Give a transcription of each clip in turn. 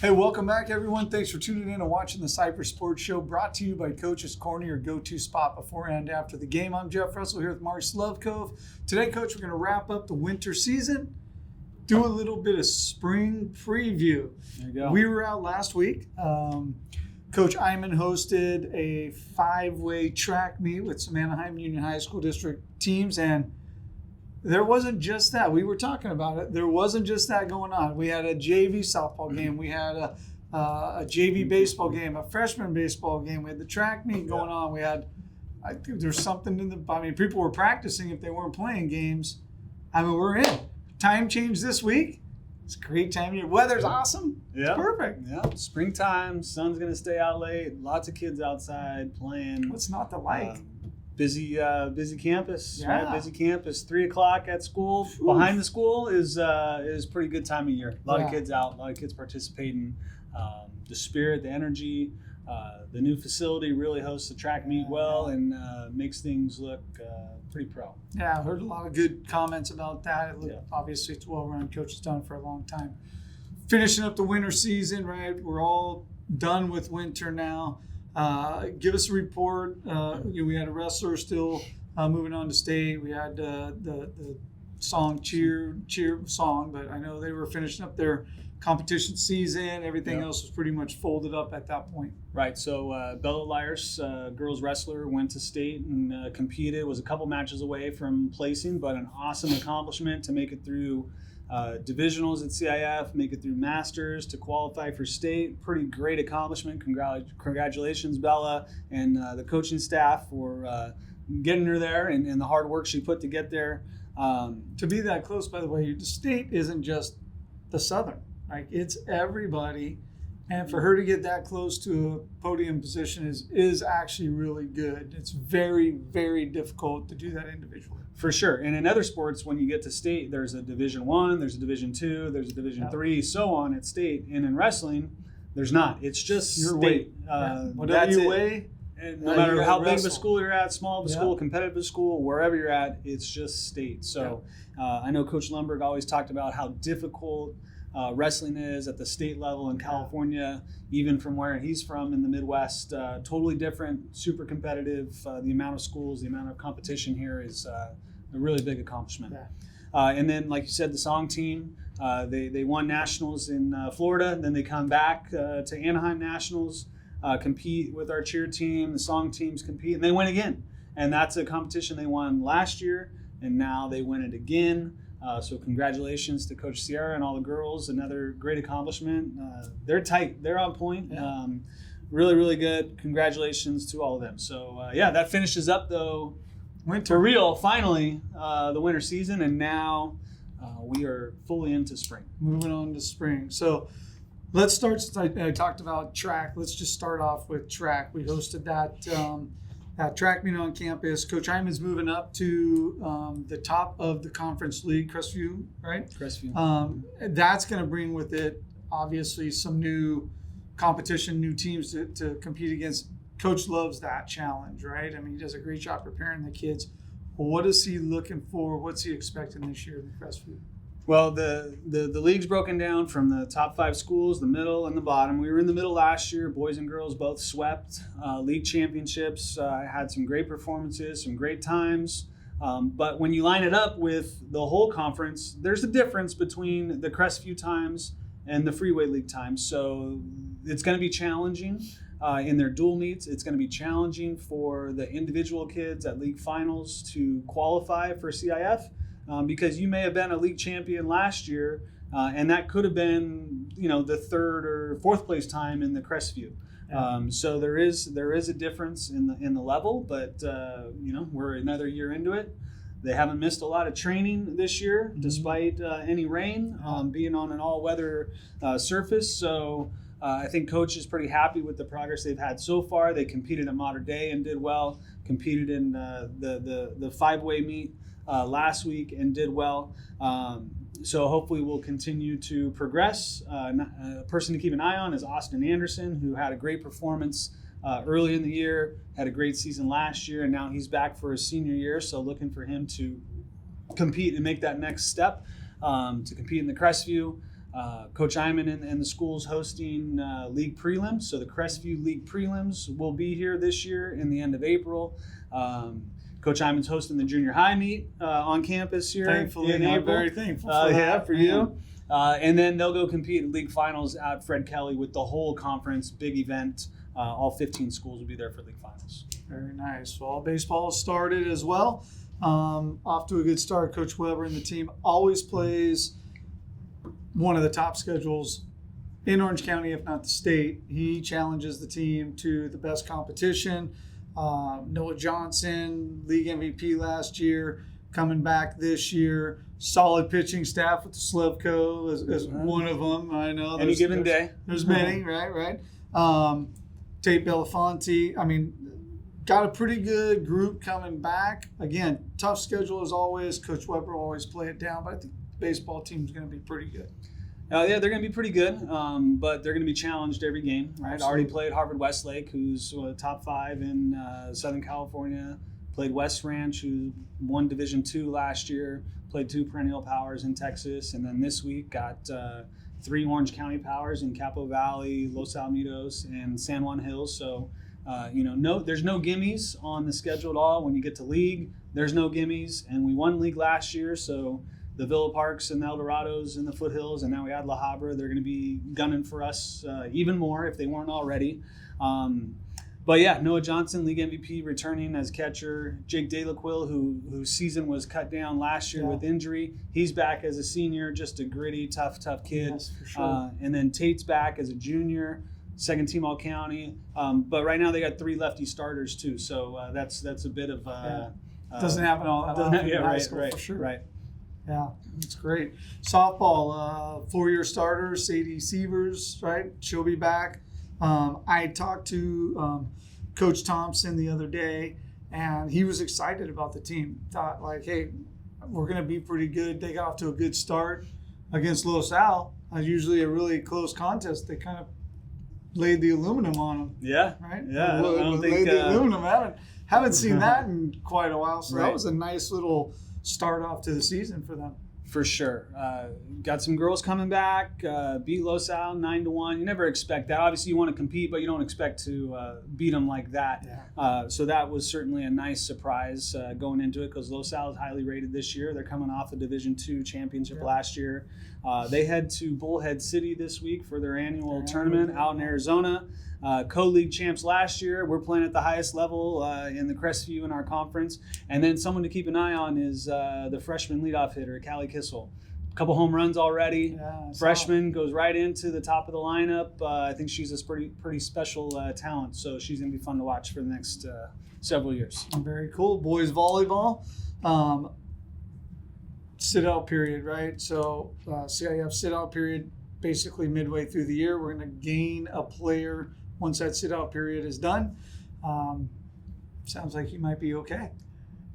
Hey, welcome back, everyone. Thanks for tuning in and watching the Cypress Sports Show, brought to you by Coach's Corner, your go-to spot before and after the game. I'm Jeff Russell here with Mark Slevcove. Today, Coach, we're going to wrap up the winter season, do a little bit of spring preview. There you go. We were out last week. Coach Iman hosted a 5-way track meet with some Anaheim Union High School District teams, and there wasn't just that. We were talking about it. There wasn't just that going on. We had a JV softball game. We had a JV baseball game, a freshman baseball game. We had the track meet going on. We had, I think there's something people were practicing if they weren't playing games. We're in. Time change this week. It's a great time of year. Weather's awesome. Yeah. It's perfect. Yeah. Springtime, sun's going to stay out late. Lots of kids outside playing. What's not to like? Busy campus. Yeah. Right? Busy campus. 3 o'clock at school. Oof. Behind the school is pretty good time of year. A lot of Yeah. kids out. A lot of kids participating. The spirit, the energy. The new facility really hosts the track meet well and makes things look pretty pro. Yeah, I've heard a lot of good comments about that. Obviously, it's well-run. Coach has done it for a long time. Finishing up the winter season, right? We're all done with winter now. Give us a report. We had a wrestler still moving on to state. We had the song cheer song, but I know they were finishing up their competition season. Everything else was pretty much folded up at that point. Right. So Bella Lyers, girls wrestler, went to state and competed. Was a couple matches away from placing, but an awesome accomplishment to make it through divisionals at CIF, make it through masters to qualify for state. Pretty great accomplishment. Congratulations, Bella, and the coaching staff for getting her there and the hard work she put to get there. To be that close, by the way, the state isn't just the Southern. Like, it's everybody. And for her to get that close to a podium position is actually really good. It's very, very difficult to do that individually. For sure. And in other sports, when you get to state, there's a Division I, there's a Division II, there's a Division III, so on at state. And in wrestling, there's not. It's just your state. Whatever you weigh. And no matter how big of a school you're at, small of a school, Yeah. competitive of a school, wherever you're at, it's just state. So I know Coach Lundberg always talked about how difficult wrestling is at the state level in California, even from where he's from in the Midwest. Totally different, super competitive. The amount of schools, the amount of competition here is a really big accomplishment. Yeah. And then, like you said, the song team, they won nationals in Florida. Then they come back to Anaheim Nationals, compete with our cheer team. The song teams compete, and they win again. And that's a competition they won last year, and now they win it again. So congratulations to Coach Sierra and all the girls. Another great accomplishment. They're tight. They're on point. Yeah. Really, really good. Congratulations to all of them. So, that finishes up, though, Winter. for real, finally, the winter season. And now we are fully into spring. Moving on to spring. So let's start. I talked about track. Let's just start off with track. We hosted that track meet on campus. Coach Hyman's moving up to the top of the conference league, Crestview, right? Crestview. That's going to bring with it, obviously, some new competition, new teams to compete against. Coach loves that challenge, right? I mean, he does a great job preparing the kids. What is he looking for? What's he expecting this year in Crestview? Well, the league's broken down from the top 5 schools, the middle and the bottom. We were in the middle last year. Boys and girls both swept league championships. Had some great performances, some great times. But when you line it up with the whole conference, there's a difference between the Crestview times and the Freeway League times. So it's going to be challenging in their dual meets. It's going to be challenging for the individual kids at league finals to qualify for CIF. Because you may have been a league champion last year, and that could have been, the 3rd or 4th place time in the Crestview. So there is a difference in the level, but we're another year into it. They haven't missed a lot of training this year, despite any rain, being on an all-weather surface. So I think Coach is pretty happy with the progress they've had so far. They competed at Mater Dei and did well. Competed in the 5-way meet last week and did well. So hopefully we'll continue to progress. A person to keep an eye on is Austin Anderson, who had a great performance early in the year, had a great season last year, and now he's back for his senior year. So looking for him to compete and make that next step to compete in the Crestview. Coach Iman and the school's hosting league prelims. So the Crestview League prelims will be here this year in the end of April. Coach Iman's hosting the junior high meet on campus here Thankfully, in I'm April. very thankful for that. Yeah, for you. And then they'll go compete in league finals at Fred Kelly with the whole conference, big event. All 15 schools will be there for league finals. Very nice. Well, baseball started as well. Off to a good start. Coach Weber and the team always plays one of the top schedules in Orange County, if not the state. He challenges the team to the best competition. Noah Johnson, league MVP last year, coming back this year. Solid pitching staff with the Slevcove as one of them. I know. Any given day. There's many, right? Tate Belafonte. I mean, got a pretty good group coming back. Again, tough schedule as always. Coach Weber will always play it down, but I think the baseball team's going to be pretty good. Yeah, they're going to be pretty good, but they're going to be challenged every game, right? Absolutely. Already played Harvard-Westlake, who's top 5 in Southern California. Played West Ranch, who won Division II last year. Played 2 perennial powers in Texas, and then this week got 3 Orange County powers in Capo Valley, Los Alamitos, and San Juan Hills. So, there's no gimmies on the schedule at all. When you get to league, there's no gimmies, and we won league last year, so the Villa Parks and the Eldorados and the Foothills, and now we add La Habra. They're going to be gunning for us even more if they weren't already. But yeah, Noah Johnson, league MVP, returning as catcher. Jake DeLaquille, whose season was cut down last year with injury, he's back as a senior. Just a gritty, tough kid. Yes, for sure. And then Tate's back as a junior, second team All County. But right now they got 3 lefty starters too, so that's a bit of doesn't happen all that often. Yeah, in high right, school, right, for sure. right. Yeah, that's great. Softball, 4-year starter, Sadie Sievers, right? She'll be back. I talked to Coach Thompson the other day, and he was excited about the team. Thought like, hey, we're going to be pretty good. They got off to a good start against Los Al. Usually a really close contest. They kind of laid the aluminum on them. Yeah, right. Yeah, I don't laid think the aluminum. Haven't seen that in quite a while. So that was a nice little start off to the season for them. For sure. Got some girls coming back, beat Los Al 9-1. You never expect that. Obviously, you want to compete, but you don't expect to beat them like that. Yeah. So that was certainly a nice surprise going into it, because Los Al is highly rated this year. They're coming off a Division II championship last year. They head to Bullhead City this week for their annual tournament out in Arizona. Co-league champs last year. We're playing at the highest level in the Crestview in our conference. And then someone to keep an eye on is the freshman leadoff hitter, Callie Kissel. A couple home runs already. Yeah, Freshman goes right into the top of the lineup. I think she's a pretty special talent, so she's going to be fun to watch for the next several years. Very cool. Boys volleyball. Sit-out period, right? So CIF sit-out period basically midway through the year. We're going to gain a player once that sit-out period is done. Sounds like he might be okay.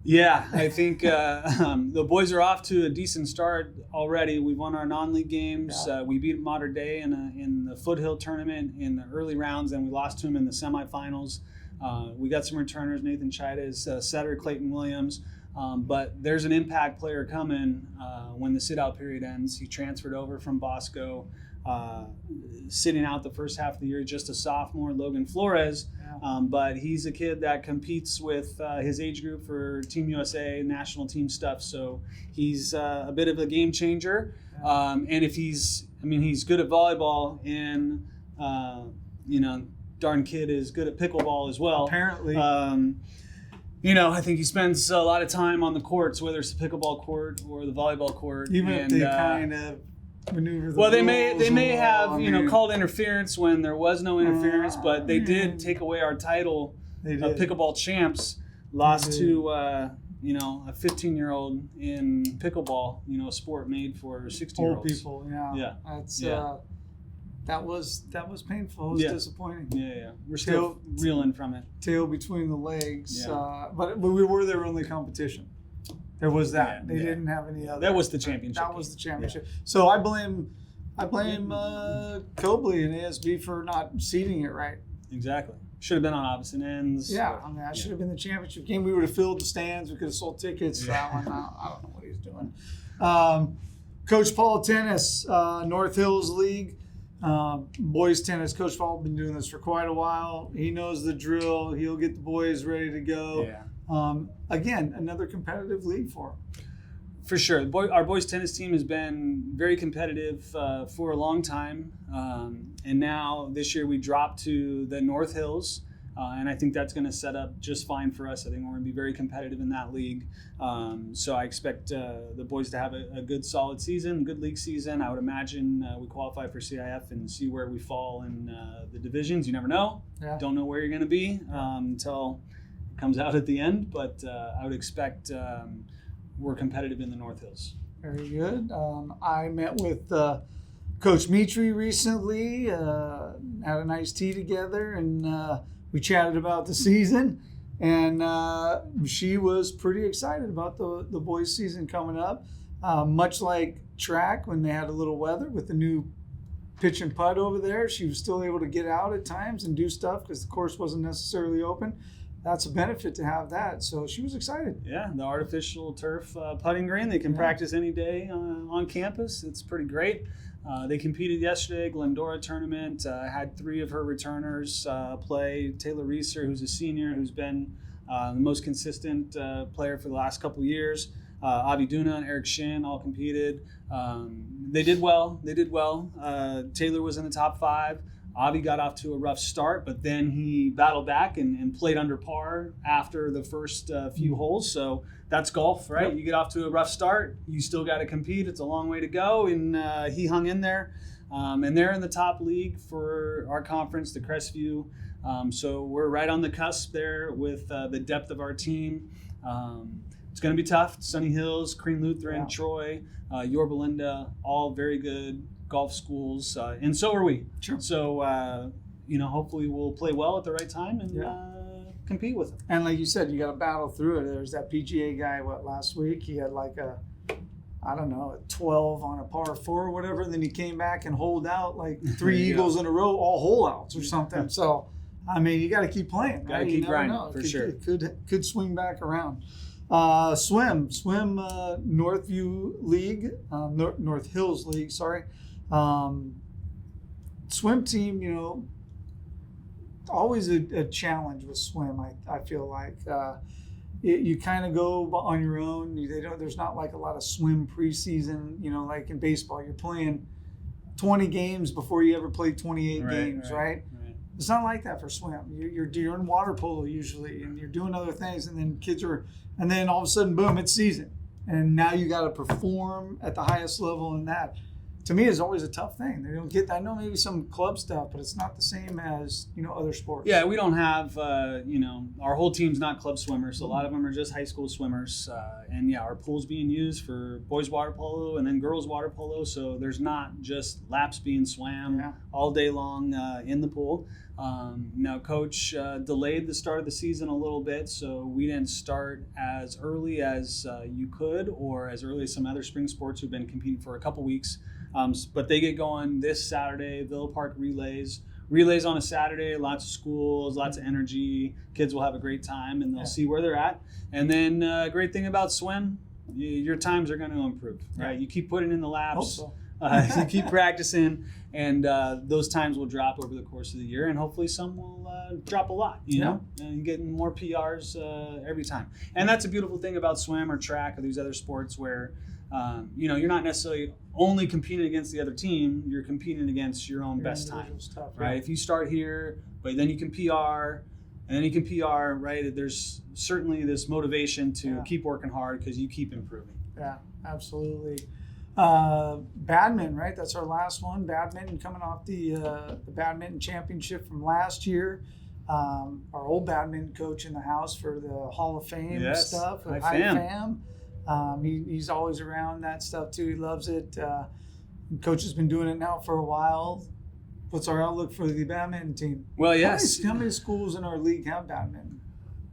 Yeah, I think the boys are off to a decent start already. We've won our non-league games. We beat Mater Dei in the Foothill tournament in the early rounds, and we lost to them in the semifinals. We got some returners. Nathan Chidas, setter Clayton Williams. But there's an impact player coming when the sit-out period ends. He transferred over from Bosco, sitting out the first half of the year, just a sophomore, Logan Flores. But he's a kid that competes with his age group for Team USA, national team stuff. So he's a bit of a game changer. And if he's good at volleyball, and, darn kid is good at pickleball as well. Apparently. I think he spends a lot of time on the courts, whether it's the pickleball court or the volleyball court. Even if they kind of maneuver the rules. They may have called interference when there was no interference, but they did take away our title of pickleball champs. Lost to a 15-year-old in pickleball, a sport made for 16-year-olds. Old people, yeah. That's that was painful. It was disappointing. Yeah. We're still reeling from it. Tail between the legs. But we were their only competition. There was that. They didn't have any other. That was the championship. That was the championship. So I blame Cobley and ASB for not seeding it right. Exactly. Should have been on opposite ends. Yeah, that should have been the championship game. We would have filled the stands. We could have sold tickets. That one, I don't know what he's doing. Coach Paul tennis, North Hills League, boys tennis. Coach Paul been doing this for quite a while. He knows the drill. He'll get the boys ready to go. Yeah. Again, another competitive league for him. For sure. Our boys tennis team has been very competitive for a long time. And now this year we dropped to the North Hills. And I think that's going to set up just fine for us. I think we're going to be very competitive in that league. So I expect the boys to have a good, solid season, good league season. I would imagine we qualify for CIF and see where we fall in the divisions. You never know. Yeah. Don't know where you're going to be until it comes out at the end. But I would expect we're competitive in the North Hills. Very good. I met with Coach Mitri recently, had a nice tea together, and we chatted about the season, and she was pretty excited about the boys' season coming up. Much like track, when they had a little weather with the new pitch and putt over there, she was still able to get out at times and do stuff because the course wasn't necessarily open. That's a benefit to have that. So she was excited. Yeah, the artificial turf putting green. They can practice any day on campus. It's pretty great. They competed yesterday, Glendora tournament. Had 3 of her returners play. Taylor Reeser, who's a senior, who's been the most consistent player for the last couple years. Avi Duna and Eric Shin all competed. They did well. Taylor was in the top 5. Avi got off to a rough start, but then he battled back and played under par after the first few holes. So that's golf, right? Yep. You get off to a rough start, you still got to compete. It's a long way to go, and he hung in there. And they're in the top league for our conference, the Crestview. So we're right on the cusp there with the depth of our team. It's going to be tough. Sunny Hills, Crean Lutheran, Troy, Yorba Linda, all very good golf schools, and so are we. Sure. So, hopefully we'll play well at the right time and compete with them. And like you said, you got to battle through it. There's that PGA guy, last week? He had like a 12 on a par 4 or whatever. And then he came back and holed out like 3 eagles in a row, all hole outs or something. So, I mean, you got to keep playing. Got to keep grinding, for sure. It could swing back around. Swim, Northview League, North Hills League, sorry. Swim team, always a challenge with swim. I feel like you kind of go on your own. There's not like a lot of swim preseason. Like in baseball, you're playing 20 games before you ever play 28 games, right? It's not like that for swim. You're in water polo usually, and you're doing other things, and then all of a sudden, boom, it's season, and now you got to perform at the highest level in that. To me, is always a tough thing. They don't get. I know maybe some club stuff, but it's not the same as other sports. Yeah, we don't have. Our whole team's not club swimmers. So a lot of them are just high school swimmers. And our pool's being used for boys water polo and then girls water polo. So there's not just laps being swam all day long in the pool. Now, Coach delayed the start of the season a little bit, so we didn't start as early as you could, or as early as some other spring sports who've been competing for a couple weeks. But they get going this Saturday, Villa Park Relays. Relays on a Saturday, lots of schools, lots of energy. Kids will have a great time, and they'll see where they're at. And then great thing about swim, your times are going to improve. Right? You keep putting in the laps. Hope so. You keep practicing, and those times will drop over the course of the year, and hopefully some will drop a lot, and getting more PRs every time. And that's a beautiful thing about swim or track or these other sports where, you're not necessarily only competing against the other team, you're competing against your own best time, right? If you start here, but then you can PR, and then you can PR, right? There's certainly this motivation to keep working hard because you keep improving. Yeah, absolutely. Badminton, right? That's our last one. Badminton, coming off the badminton championship from last year. Our old badminton coach in the house for the Hall of Fame stuff. Hi, Fam. He's always around that stuff too. He loves it. Coach has been doing it now for a while. What's our outlook for the badminton team? Well, yes. How many schools in our league have badminton?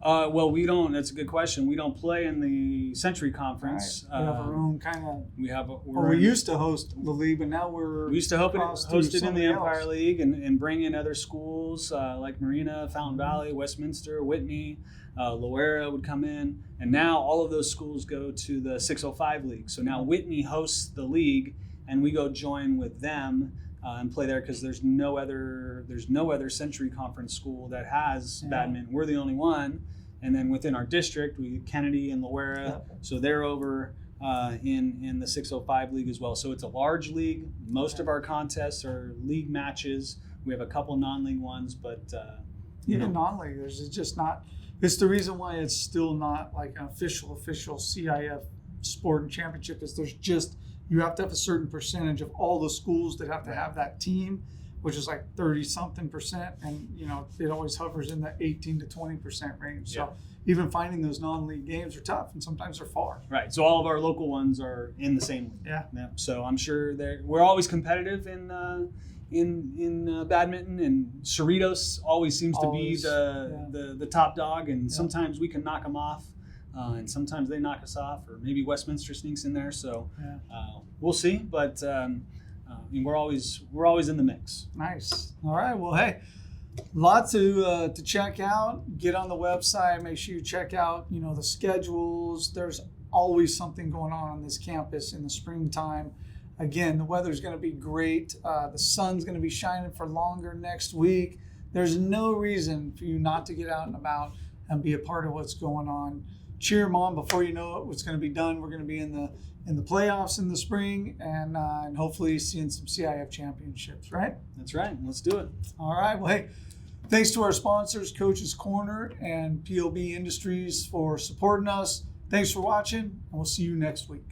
Well, we don't. That's a good question. We don't play in the Century Conference. Right. We have our own kind of. We have. We used to host the league, but now we used to host it in the Empire League and bring in other schools like Marina, Fountain Valley, Westminster, Whitney, Loera would come in, and now all of those schools go to the 605 League. So now Whitney hosts the league, and we go join with them. And play there because there's no other Century Conference school that has badminton. We're the only one, and then within our district, we Kennedy and Loera, so they're over in the 605 league as well. So it's a large league. Most of our contests are league matches. We have a couple non-league ones, but even non-league, there's just not. It's the reason why it's still not like an official CIF sport and championship. Is there's just you have to have a certain percentage of all the schools that have to have that team, which is like 30-something%. And, it always hovers in the 18 to 20% range. So even finding those non-league games are tough, and sometimes they're far. Right. So all of our local ones are in the same league. Yeah. So I'm sure we're always competitive in badminton, and Cerritos always seems to be the top dog, and sometimes we can knock them off. And sometimes they knock us off, or maybe Westminster sneaks in there. So we'll see. But we're always in the mix. Nice. All right. Well, hey, lots to check out. Get on the website. Make sure you check out the schedules. There's always something going on this campus in the springtime. Again, the weather's going to be great. The sun's going to be shining for longer next week. There's no reason for you not to get out and about and be a part of what's going on. Cheer them on. Before you know it, what's going to be done, we're going to be in the playoffs in the spring, and hopefully seeing some CIF championships, right? That's right. Let's do it. All right. Well, hey, thanks to our sponsors, Coach's Corner and POB Industries, for supporting us. Thanks for watching, and we'll see you next week.